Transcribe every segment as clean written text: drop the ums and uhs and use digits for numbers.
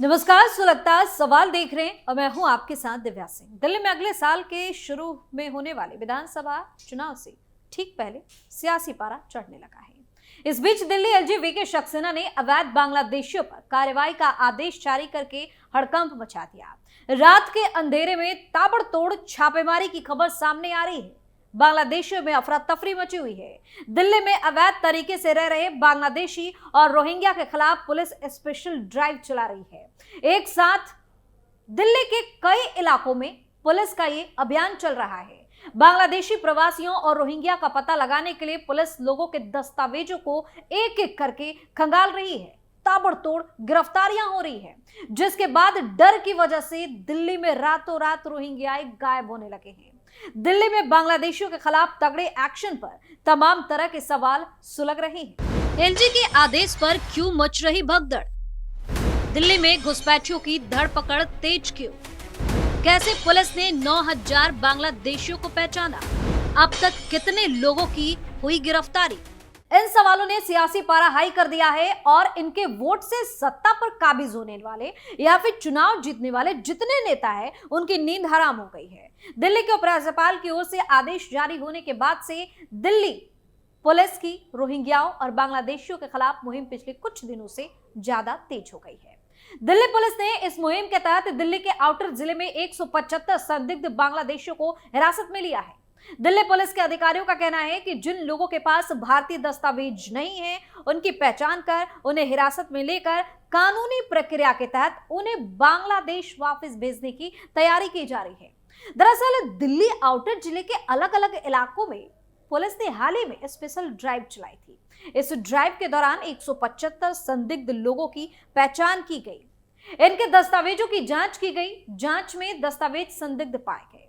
नमस्कार, सुलगता सवाल देख रहे हैं और मैं हूं आपके साथ दिव्या सिंह। दिल्ली में अगले साल के शुरू में होने वाले विधानसभा चुनाव से ठीक पहले सियासी पारा चढ़ने लगा है। इस बीच दिल्ली एलजी सक्सेना ने अवैध बांग्लादेशियों पर कार्रवाई का आदेश जारी करके हड़कंप मचा दिया। रात के अंधेरे में ताबड़तोड़ छापेमारी की खबर सामने आ रही है। बांग्लादेशियों में अफरा तफरी मची हुई है। दिल्ली में अवैध तरीके से रह रहे बांग्लादेशी और रोहिंग्या के खिलाफ पुलिस स्पेशल ड्राइव चला रही है। एक साथ दिल्ली के कई इलाकों में पुलिस का ये अभियान चल रहा है। बांग्लादेशी प्रवासियों और रोहिंग्या का पता लगाने के लिए पुलिस लोगों के दस्तावेजों को एक एक करके खंगाल रही है। ताबड़तोड़ गिरफ्तारियां हो रही है, जिसके बाद डर की वजह से दिल्ली में रातों रात रोहिंग्याई गायब होने लगे हैं। दिल्ली में बांग्लादेशियों के खिलाफ तगड़े एक्शन पर तमाम तरह के सवाल सुलग रहे हैं। एलजी के आदेश पर क्यों मच रही भगदड़? दिल्ली में घुसपैठियों की धरपकड़ तेज क्यों? कैसे पुलिस ने 9000 बांग्लादेशियों को पहचाना? अब तक कितने लोगों की हुई गिरफ्तारी? इन सवालों ने सियासी पारा हाई कर दिया है और इनके वोट से सत्ता पर काबिज होने वाले या फिर चुनाव जीतने वाले जितने नेता हैं, उनकी नींद हराम हो गई है। दिल्ली के उपराज्यपाल की ओर से आदेश जारी होने के बाद से दिल्ली पुलिस की रोहिंग्याओं और बांग्लादेशियों के खिलाफ मुहिम पिछले कुछ दिनों से ज्यादा तेज हो गई है। दिल्ली पुलिस ने इस मुहिम के तहत दिल्ली के आउटर जिले में 175 संदिग्ध बांग्लादेशियों को हिरासत में लिया है। दिल्ली पुलिस के अधिकारियों का कहना है कि जिन लोगों के पास भारतीय दस्तावेज नहीं है, उनकी पहचान कर उन्हें हिरासत में लेकर कानूनी प्रक्रिया के तहत उन्हें बांग्लादेश वापस भेजने की तैयारी की जा रही है। दरअसल दिल्ली आउटर जिले के अलग अलग इलाकों में पुलिस ने हाल ही में स्पेशल ड्राइव चलाई थी। इस ड्राइव के दौरान 175 संदिग्ध लोगों की पहचान की गई। इनके दस्तावेजों की जांच की गई। जांच में दस्तावेज संदिग्ध पाए गए।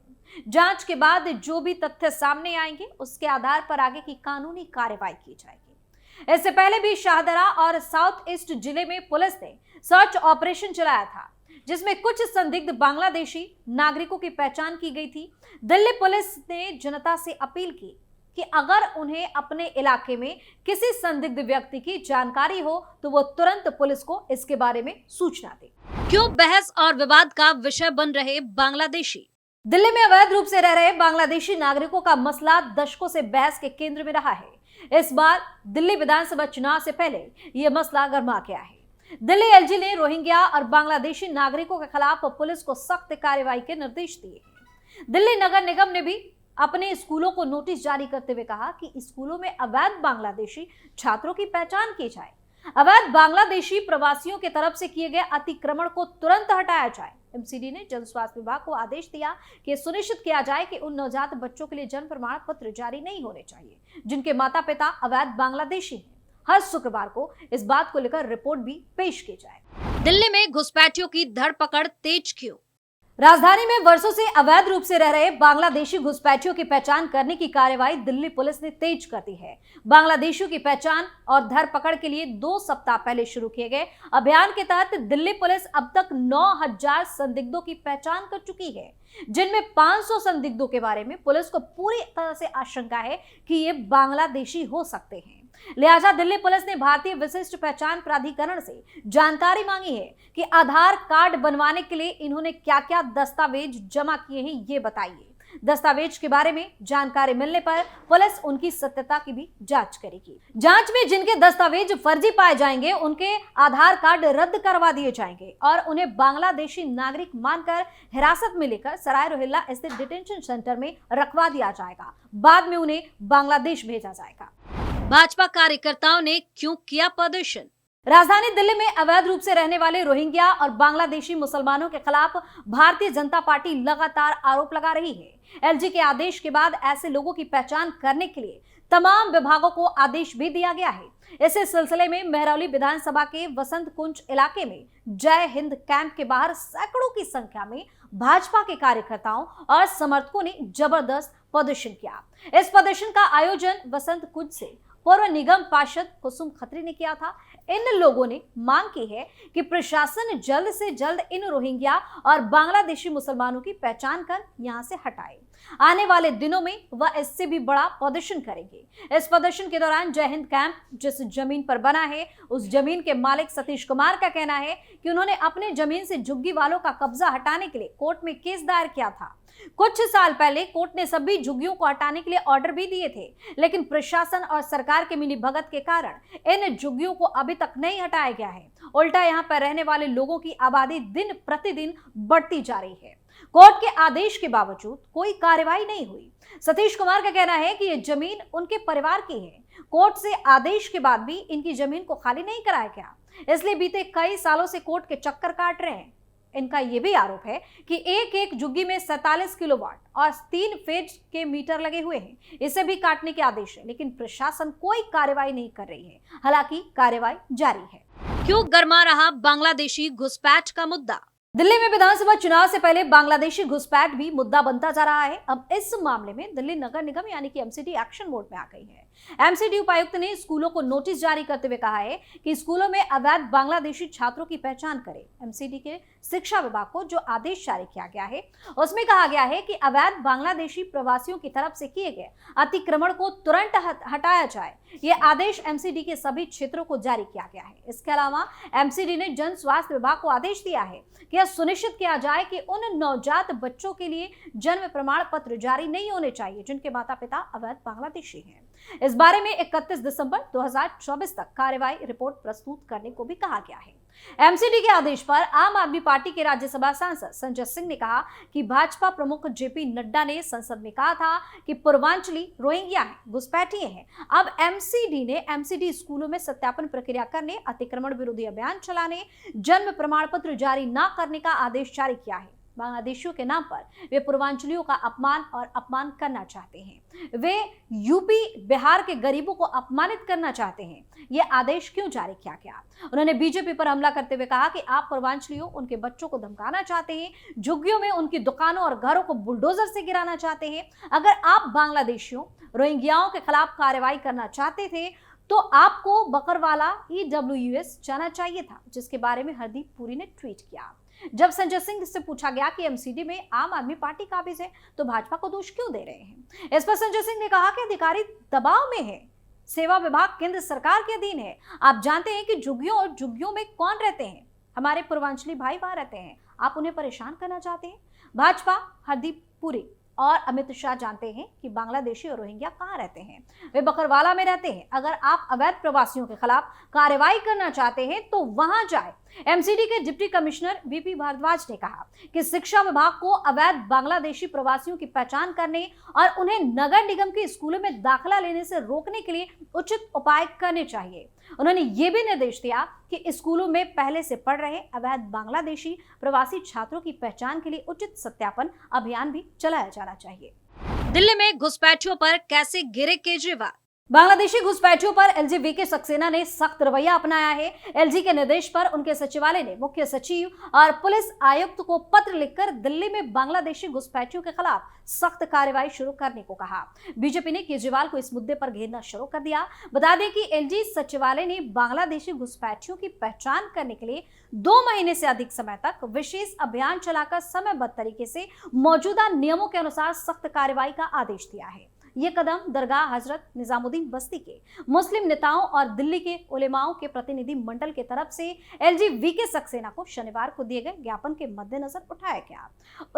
जांच के बाद जो भी तथ्य सामने आएंगे, उसके आधार पर आगे की कानूनी कार्रवाई की जाएगी। इससे पहले भी शाहदरा और साउथ ईस्ट जिले में पुलिस ने सर्च ऑपरेशन चलाया था, जिसमें कुछ संदिग्ध बांग्लादेशी नागरिकों की पहचान की गई थी। दिल्ली पुलिस ने जनता से अपील की कि अगर उन्हें अपने इलाके में किसी संदिग्ध व्यक्ति की जानकारी हो तो वो तुरंत पुलिस को इसके बारे में सूचना दे। क्यों बहस और विवाद का विषय बन रहे बांग्लादेशी? दिल्ली में अवैध रूप से रह रहे बांग्लादेशी नागरिकों का मसला दशकों से बहस के केंद्र में रहा है। इस बार दिल्ली विधानसभा चुनाव से पहले यह मसला गर्मा गया है। दिल्ली एलजी ने रोहिंग्या और बांग्लादेशी नागरिकों के खिलाफ पुलिस को सख्त कार्रवाई के निर्देश दिए हैं। दिल्ली नगर निगम ने भी अपने स्कूलों को नोटिस जारी करते हुए कहा कि स्कूलों में अवैध बांग्लादेशी छात्रों की पहचान की जाए। अवैध बांग्लादेशी प्रवासियों की तरफ से किए गए अतिक्रमण को तुरंत हटाया जाए। एमसीडी ने जन स्वास्थ्य विभाग को आदेश दिया कि सुनिश्चित किया जाए कि उन नवजात बच्चों के लिए जन्म प्रमाण पत्र जारी नहीं होने चाहिए जिनके माता पिता अवैध बांग्लादेशी हैं। हर शुक्रवार को इस बात को लेकर रिपोर्ट भी पेश की जाए। दिल्ली में घुसपैठियों की धरपकड़ तेज क्यों? राजधानी में वर्षों से अवैध रूप से रह रहे बांग्लादेशी घुसपैठियों की पहचान करने की कार्रवाई दिल्ली पुलिस ने तेज कर दी है। बांग्लादेशियों की पहचान और धरपकड़ के लिए 2 सप्ताह पहले शुरू किए गए अभियान के तहत दिल्ली पुलिस अब तक 9000 संदिग्धों की पहचान कर चुकी है, जिनमें 500 संदिग्धों के बारे में पुलिस को पूरी तरह से आशंका है कि ये बांग्लादेशी हो सकते हैं। लिहाजा दिल्ली पुलिस ने भारतीय विशिष्ट पहचान प्राधिकरण से जानकारी मांगी है कि आधार कार्ड बनवाने के लिए इन्होंने क्या क्या दस्तावेज जमा किए हैं, ये बताइए। दस्तावेज के बारे में जानकारी मिलने पर पुलिस उनकी सत्यता की भी जांच करेगी। जांच में जिनके दस्तावेज फर्जी पाए जाएंगे, उनके आधार कार्ड रद्द करवा दिए जाएंगे और उन्हें बांग्लादेशी नागरिक मानकर हिरासत में लेकर सराय रोहिल्ला स्थित डिटेंशन सेंटर में रखवा दिया जाएगा। बाद में उन्हें बांग्लादेश भेजा जाएगा। भाजपा कार्यकर्ताओं ने क्यों किया प्रदर्शन? राजधानी दिल्ली में अवैध रूप से रहने वाले रोहिंग्या और बांग्लादेशी मुसलमानों के खिलाफ भारतीय जनता पार्टी लगातार आरोप लगा रही है। एलजी के आदेश के बाद ऐसे लोगों की पहचान करने के लिए तमाम विभागों को आदेश भी दिया गया है। इसी सिलसिले में मेहरौली विधानसभा के वसंत कुंज इलाके में जय हिंद कैंप के बाहर सैकड़ों की संख्या में भाजपा के कार्यकर्ताओं और समर्थकों ने जबरदस्त प्रदर्शन किया। इस प्रदर्शन का आयोजन वसंत कुंज से पूर्व निगम पार्षद कुसुम खत्री ने किया था। इन लोगों ने मांग की है कि प्रशासन जल्द से जल्द इन रोहिंग्या और बांग्लादेशी मुसलमानों की पहचान कर यहां से हटाए। आने वाले दिनों में वह इससे भी बड़ा प्रदर्शन करेंगे। इस प्रदर्शन के दौरान जय हिंद कैंप जिस जमीन पर बना है, उस जमीन के मालिक सतीश कुमार का कहना है कि उन्होंने अपने जमीन से झुग्गी वालों का कब्जा हटाने के लिए कोर्ट में केस दायर किया था। कुछ साल पहले कोर्ट ने सभी झुग्गियों को हटाने के लिए ऑर्डर भी दिए थे, लेकिन प्रशासन और सरकार के मिलीभगत के कारण इन झुग्गियों को अभी तक नहीं हटाया गया है। उल्टा यहां पर रहने वाले लोगों की आबादी दिन प्रतिदिन बढ़ती जा रही है। कोर्ट के आदेश के बावजूद कोई कार्रवाई नहीं हुई। सतीश कुमार का कहना है कि यह जमीन उनके परिवार की है। कोर्ट से आदेश के बाद भी इनकी जमीन को खाली नहीं कराया गया, इसलिए बीते कई सालों से कोर्ट के चक्कर काट रहे हैं। इनका यह भी आरोप है कि एक एक झुग्गी में 47 किलोवाट और 3 फेज के मीटर लगे हुए हैं। इसे भी काटने के आदेश है, लेकिन प्रशासन कोई कार्रवाई नहीं कर रही है। हालांकि कार्रवाई जारी है। क्यों गर्मा रहा बांग्लादेशी घुसपैठ का मुद्दा? दिल्ली में विधानसभा चुनाव से पहले बांग्लादेशी घुसपैठ भी मुद्दा बनता जा रहा है। अब इस मामले में दिल्ली नगर निगम यानी कि एमसीडी एक्शन मोड में आ गई है। एमसीडी उपायुक्त ने स्कूलों को नोटिस जारी करते हुए कहा है कि स्कूलों में अवैध बांग्लादेशी छात्रों की पहचान करें। एमसीडी के शिक्षा विभाग को जो आदेश जारी किया गया है उसमें कहा गया है कि अवैध बांग्लादेशी प्रवासियों की तरफ से किए गए अतिक्रमण को तुरंत हटाया जाए। ये आदेश एमसीडी के सभी क्षेत्रों को जारी किया गया है। इसके अलावा एमसीडी ने जन स्वास्थ्य विभाग को आदेश दिया है कि यह सुनिश्चित किया जाए कि उन नवजात बच्चों के लिए जन्म प्रमाण पत्र जारी नहीं होने चाहिए जिनके माता पिता अवैध बांग्लादेशी हैं। इस बारे में 31 दिसंबर 2024 तक कार्रवाई रिपोर्ट प्रस्तुत करने को भी कहा गया है। एमसीडी के आदेश पर आम आदमी पार्टी के राज्यसभा सांसद संजय सिंह ने कहा कि भाजपा प्रमुख जेपी नड्डा ने संसद में कहा था कि पूर्वांचली रोहिंग्या हैं, घुसपैठिए हैं। अब एमसीडी ने एमसीडी स्कूलों में सत्यापन प्रक्रिया करने, अतिक्रमण विरोधी अभियान चलाने, जन्म प्रमाण पत्र जारी न करने का आदेश जारी किया है। बांग्लादेशियों के नाम पर वे पूर्वांचलियों का अपमान करना चाहते हैं। वे यूपी बिहार के गरीबों को अपमानित करना चाहते हैं। ये आदेश क्यों जारी किया गया? उन्होंने बीजेपी पर हमला करते हुए कहा कि आप पूर्वांचलियों, उनके बच्चों को धमकाना चाहते हैं, झुग्गियों में उनकी दुकानों और घरों को बुलडोजर से गिराना चाहते हैं। अगर आप बांग्लादेशियों, रोहिंग्याओं के खिलाफ कार्रवाई करना चाहते थे तो आपको बकरवाला EWS जाना चाहिए था, जिसके बारे में हरदीप पुरी ने ट्वीट किया। जब संजय सिंह से पूछा गया कि एमसीडी में आम आदमी पार्टी काबिज है तो भाजपा को दोष क्यों दे रहे हैं, इस पर संजय सिंह ने कहा कि अधिकारी दबाव में है, सेवा विभाग केंद्र सरकार के अधीन है। आप जानते हैं कि झुग्गियों में कौन रहते हैं? हमारे पूर्वांचली भाई वहां रहते हैं। आप उन्हें परेशान करना चाहते हैं? भाजपा, हरदीप पुरी और अमित शाह जानते हैं कि बांग्लादेशी और रोहिंग्या कहां रहते हैं। वे बकरवाला में रहते हैं। अगर आप अवैध प्रवासियों के खिलाफ कार्रवाई करना चाहते हैं तो वहां जाए। एमसीडी के डिप्टी कमिश्नर VP भारद्वाज ने कहा कि शिक्षा विभाग को अवैध बांग्लादेशी प्रवासियों की पहचान करने और उन्हें नगर निगम के स्कूलों में दाखिला लेने से रोकने के लिए उचित उपाय करने चाहिए। उन्होंने ये भी निर्देश दिया कि स्कूलों में पहले से पढ़ रहे अवैध बांग्लादेशी प्रवासी छात्रों की पहचान के लिए उचित सत्यापन अभियान भी चलाया जाना चाहिए। दिल्ली में घुसपैठियों पर कैसे गिरे केजरीवाल? बांग्लादेशी घुसपैठियों पर LG वीके सक्सेना ने सख्त रवैया अपनाया है। LG के निर्देश पर उनके सचिवालय ने मुख्य सचिव और पुलिस आयुक्त को पत्र लिखकर दिल्ली में बांग्लादेशी घुसपैठियों के खिलाफ सख्त कार्रवाई शुरू करने को कहा। बीजेपी ने केजरीवाल को इस मुद्दे पर घेरना शुरू कर दिया। बता दें कि LG सचिवालय ने बांग्लादेशी घुसपैठियों की पहचान करने के लिए 2 महीने से अधिक समय तक विशेष अभियान चलाकर समयबद्ध तरीके से मौजूदा नियमों के अनुसार सख्त कार्रवाई का आदेश दिया है। ये कदम दरगाह हजरत निजामुद्दीन बस्ती के मुस्लिम नेताओं और दिल्ली के उलेमाओं के प्रतिनिधि मंडल के तरफ से LG वीके सक्सेना को शनिवार को दिए गए ज्ञापन के मद्देनजर उठाया गया,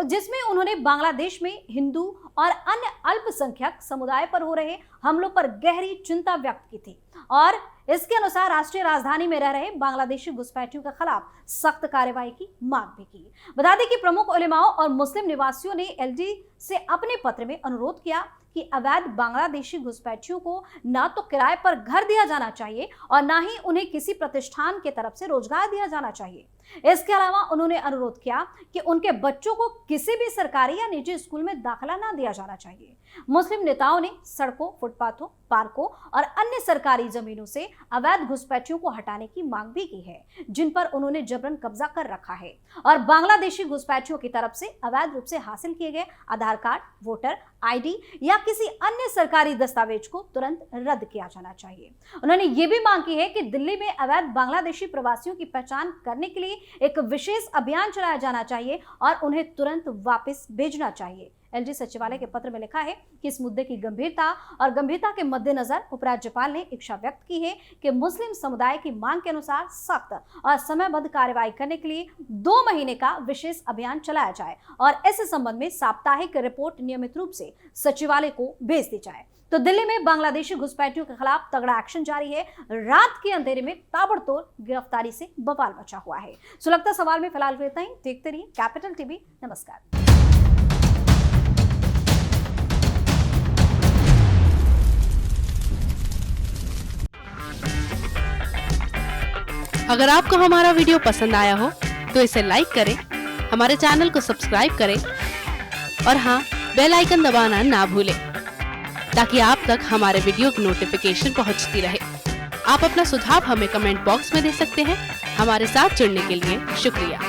जिसमें उन्होंने बांग्लादेश में हिंदू और अन्य अल्पसंख्यक समुदाय पर हो रहे हमलों पर गहरी चिंता व्यक्त की थी और इसके अनुसार राष्ट्रीय राजधानी में रह रहे बांग्लादेशी घुसपैठियों के खिलाफ सख्त कार्रवाई की मांग भी की। बता दें कि प्रमुख उलेमाओं और मुस्लिम निवासियों ने LG से अपने पत्र में अनुरोध किया कि अवैध बांग्लादेशी घुसपैठियों को न तो किराए पर घर दिया जाना चाहिए और न ही उन्हें किसी प्रतिष्ठान के तरफ से रोजगार दिया जाना चाहिए। इसके अलावा उन्होंने अनुरोध किया कि उनके बच्चों को किसी भी सरकारी या निजी स्कूल में दाखिला न दिया जाना चाहिए। मुस्लिम नेताओं ने सड़कों, फुटपाथों, पार्कों और अन्य सरकारी जमीनों से अवैध घुसपैठियों को हटाने की मांग भी की है, जिन पर उन्होंने जबरन कब्जा कर रखा है और बांग्लादेशी घुसपैठियों की तरफ से अवैध रूप से हासिल किए गए आधार कार्ड, वोटर ID या किसी अन्य सरकारी दस्तावेज को तुरंत रद्द किया जाना चाहिए। उन्होंने ये भी मांग की है कि दिल्ली में अवैध बांग्लादेशी प्रवासियों की पहचान करने के लिए एक विशेष अभियान चलाया जाना चाहिए और उन्हें तुरंत वापस भेजना चाहिए। एलजी सचिवालय के पत्र में लिखा है कि इस मुद्दे की गंभीरता के मद्देनजर उपराज्यपाल ने इच्छा व्यक्त की है कि मुस्लिम समुदाय की मांग के अनुसार सख्त और समयबद्ध कार्रवाई करने के लिए 2 महीने का विशेष अभियान चलाया जाए और इस संबंध में साप्ताहिक रिपोर्ट नियमित रूप से सचिवालय को भेज दी जाए। तो दिल्ली में बांग्लादेशी घुसपैठियों के खिलाफ तगड़ा एक्शन जारी है। रात के अंधेरे में ताबड़तोड़ गिरफ्तारी से बवाल मचा हुआ है। सुलगता सवाल में फिलहाल इतना ही। देखते रहिए कैपिटल टीवी। नमस्कार। अगर आपको हमारा वीडियो पसंद आया हो तो इसे लाइक करें, हमारे चैनल को सब्सक्राइब करें और हाँ, बेल आइकन दबाना ना भूलें ताकि आप तक हमारे वीडियो की नोटिफिकेशन पहुंचती रहे। आप अपना सुझाव हमें कमेंट बॉक्स में दे सकते हैं। हमारे साथ जुड़ने के लिए शुक्रिया।